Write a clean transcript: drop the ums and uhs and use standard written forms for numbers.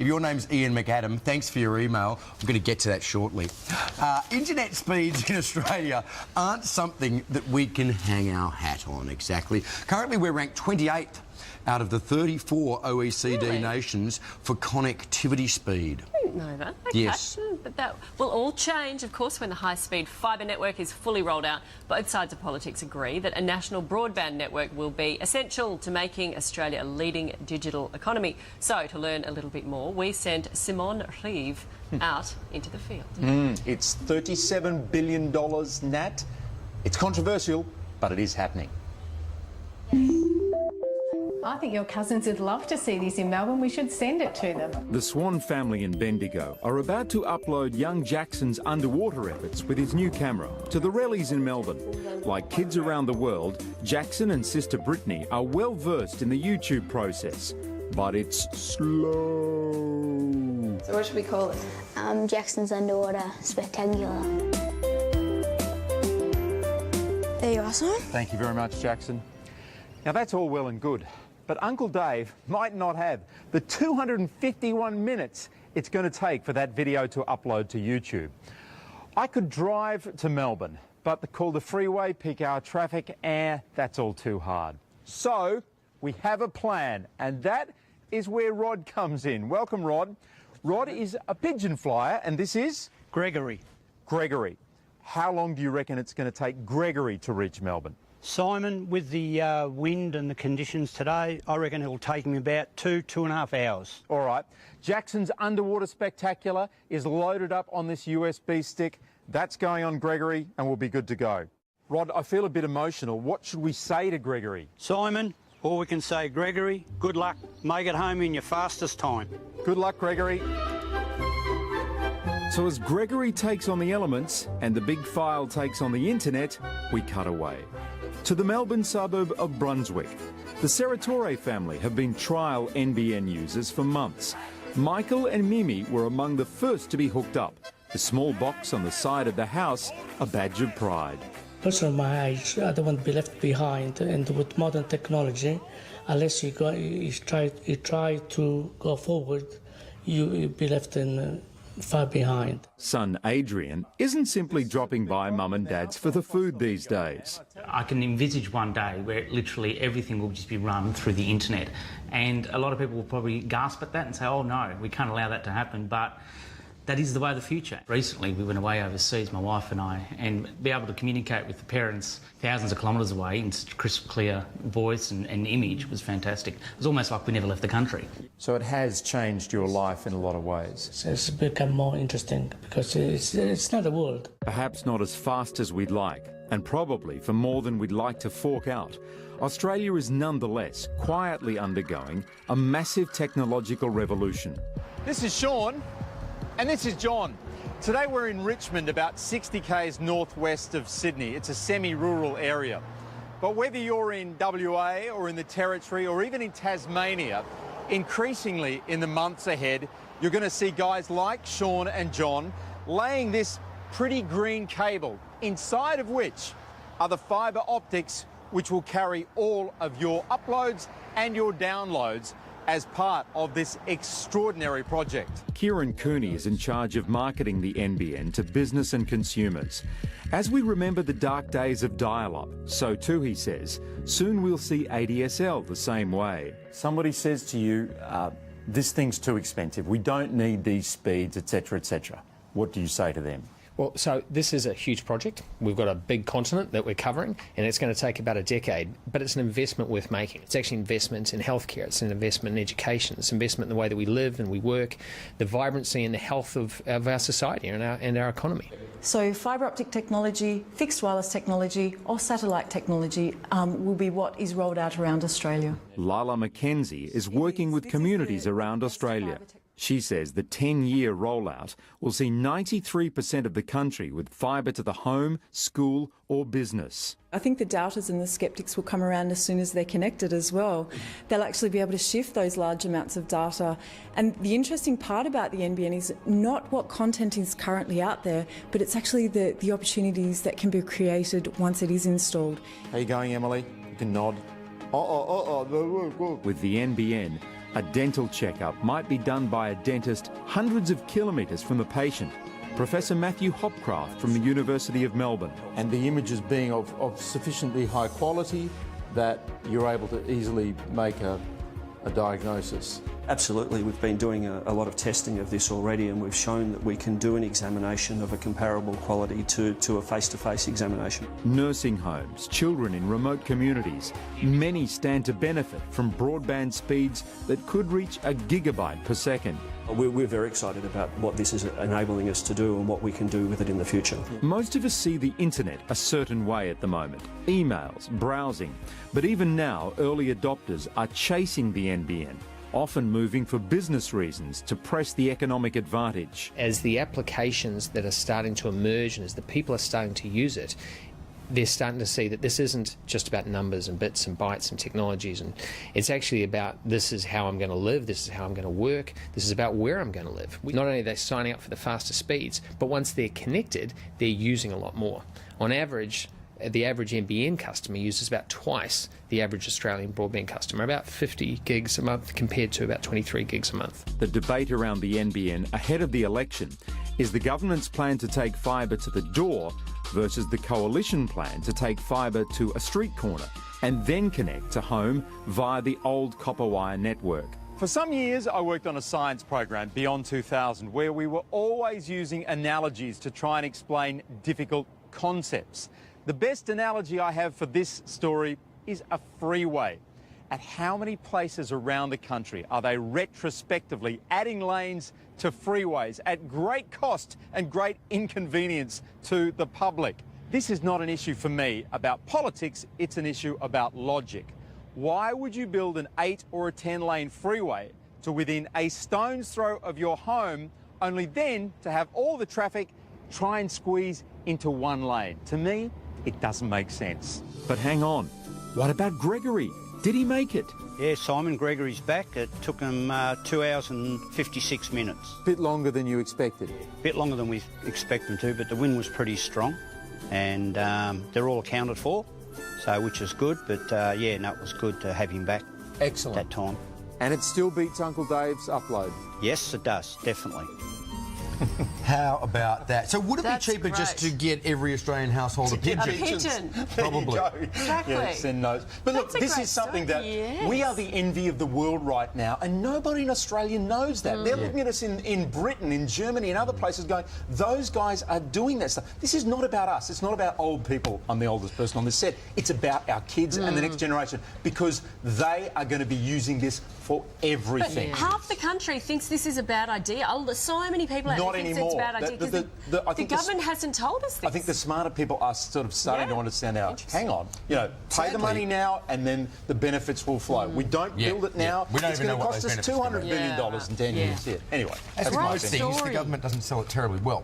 If your name's Ian McAdam, thanks for your email. I'm going to get to that shortly. Internet speeds in Australia aren't something that we can hang our hat on exactly. Currently, we're ranked 28th out of the 34 OECD nations for connectivity speed. I didn't know that. Okay. Yes. But that will all change, of course, when the high-speed fibre network is fully rolled out. Both sides of politics agree that a national broadband network will be essential to making Australia a leading digital economy. So, to learn a little bit more, we sent Simon Reeve out into the field. It's $37 billion, Nat. It's controversial, but it is happening. I think your cousins would love to see this in Melbourne. We should send it to them. The Swan family in Bendigo are about to upload young Jackson's underwater efforts with his new camera to the rallies in Melbourne. Like kids around the world, Jackson and sister Brittany are well versed in the YouTube process. But it's slow. So what should we call it? Jackson's Underwater Spectacular. There you are, Simon. Thank you very much, Jackson. Now, that's all well and good, but Uncle Dave might not have the 251 minutes it's going to take for that video to upload to YouTube. I could drive to Melbourne, but call the freeway, peak hour traffic, that's all too hard. So, we have a plan, and that is where Rod comes in. Welcome, Rod. Rod is a pigeon flyer, and this is? Gregory. Gregory. How long do you reckon it's going to take Gregory to reach Melbourne? Simon, with the wind and the conditions today, I reckon it'll take him about 2.5 hours. All right. Jackson's Underwater Spectacular is loaded up on this USB stick. That's going on Gregory, and we'll be good to go. Rod, I feel a bit emotional. What should we say to Gregory? Simon, all we can say, Gregory, good luck. Make it home in your fastest time. Good luck, Gregory. So as Gregory takes on the elements and the big file takes on the internet, we cut away to the Melbourne suburb of Brunswick. The Serratore family have been trial NBN users for months. Michael and Mimi were among the first to be hooked up. The small box on the side of the house, a badge of pride. Also, my age, I don't want to be left behind. And with modern technology, unless you try to go forward, you'll be left far behind. Son Adrian isn't simply dropping by mum and dad's for the food these days. I can envisage one day where literally everything will just be run through the internet, and a lot of people will probably gasp at that and say, oh no, we can't allow that to happen, but that is the way of the future. Recently we went away overseas, my wife and I, and be able to communicate with the parents thousands of kilometres away in crisp, clear voice and image was fantastic. It was almost like we never left the country. So it has changed your life in a lot of ways. It's become more interesting because it's not a world. Perhaps not as fast as we'd like, and probably for more than we'd like to fork out. Australia is nonetheless quietly undergoing a massive technological revolution. This is Sean. And this is John. Today we're in Richmond, about 60 k's northwest of Sydney. It's a semi-rural area. But whether you're in WA or in the Territory or even in Tasmania, increasingly in the months ahead, you're going to see guys like Sean and John laying this pretty green cable, inside of which are the fibre optics which will carry all of your uploads and your downloads as part of this extraordinary project. Kieran Cooney is in charge of marketing the NBN to business and consumers. As we remember the dark days of dial-up, so too, he says, soon we'll see ADSL the same way. Somebody says to you, this thing's too expensive, we don't need these speeds, etc., etc. What do you say to them? Well, so this is a huge project. We've got a big continent that we're covering, and it's going to take about a decade, but it's an investment worth making. It's actually investment in healthcare, it's an investment in education, it's investment in the way that we live and we work, the vibrancy and the health of our society and our economy. So fibre optic technology, fixed wireless technology or satellite technology will be what is rolled out around Australia. Lala McKenzie is working with communities around Australia. She says the 10-year rollout will see 93% of the country with fibre to the home, school or business. I think the doubters and the sceptics will come around as soon as they're connected as well. They'll actually be able to shift those large amounts of data. And the interesting part about the NBN is not what content is currently out there, but it's actually the opportunities that can be created once it is installed. How are you going, Emily? You can nod. With the NBN, A dental checkup might be done by a dentist hundreds of kilometres from the patient. Professor Matthew Hopcraft from the University of Melbourne. And the images being of sufficiently high quality that you're able to easily make a diagnosis. Absolutely, we've been doing a lot of testing of this already, and we've shown that we can do an examination of a comparable quality to a face-to-face examination. Nursing homes, children in remote communities, many stand to benefit from broadband speeds that could reach a gigabyte per second. We're very excited about what this is enabling us to do and what we can do with it in the future. Most of us see the internet a certain way at the moment. Emails, browsing. But even now, early adopters are chasing the NBN, often moving for business reasons to press the economic advantage. As the applications that are starting to emerge and as the people are starting to use it, they're starting to see that this isn't just about numbers and bits and bytes and technologies, and it's actually about this is how I'm going to live, this is how I'm going to work, this is about where I'm going to live. Not only are they signing up for the faster speeds, but once they're connected, they're using a lot more. On average, the average NBN customer uses about twice the average Australian broadband customer, about 50 gigs a month compared to about 23 gigs a month. The debate around the NBN ahead of the election is the government's plan to take fibre to the door versus the coalition plan to take fibre to a street corner and then connect to home via the old copper wire network. For some years, I worked on a science program, Beyond 2000, where we were always using analogies to try and explain difficult concepts. The best analogy I have for this story is a freeway. At how many places around the country are they retrospectively adding lanes to freeways at great cost and great inconvenience to the public? This is not an issue for me about politics, it's an issue about logic. Why would you build an 8 or a 10-lane freeway to within a stone's throw of your home, only then to have all the traffic try and squeeze into one lane? To me, it doesn't make sense. But hang on, what about Gregory? Did he make it? Yeah, Simon Gregory's back. It took him 2 hours and 56 minutes. Bit longer than you expected. Bit longer than we expected them to, but the wind was pretty strong, and they're all accounted for, so which is good. But yeah, no, it was good to have him back. Excellent. At that time. And it still beats Uncle Dave's upload. Yes, it does, definitely. How about that? So would it That's be cheaper great. just to get every Australian household a pigeon? A pigeon. Probably. Exactly. Yeah, send notes. But look, That's a this great is something story, that yes. we are the envy of the world right now, and nobody in Australia knows that. They're looking at us in Britain, in Germany, and other places going, those guys are doing that stuff. This is not about us. It's not about old people. I'm the oldest person on this set. It's about our kids and the next generation, because they are going to be using this for everything. But half the country thinks this is a bad idea. So many people out Not there think anymore. it's a bad idea because the government hasn't told us this. I think the smarter people are sort of starting to understand now, hang on, you know, pay the money now and then the benefits will flow. We don't build it now. We don't it's even know going what to cost those us benefits are $200 billion in 10 years. Yeah. Anyway, As that's with my most opinion. things, the government doesn't sell it terribly well.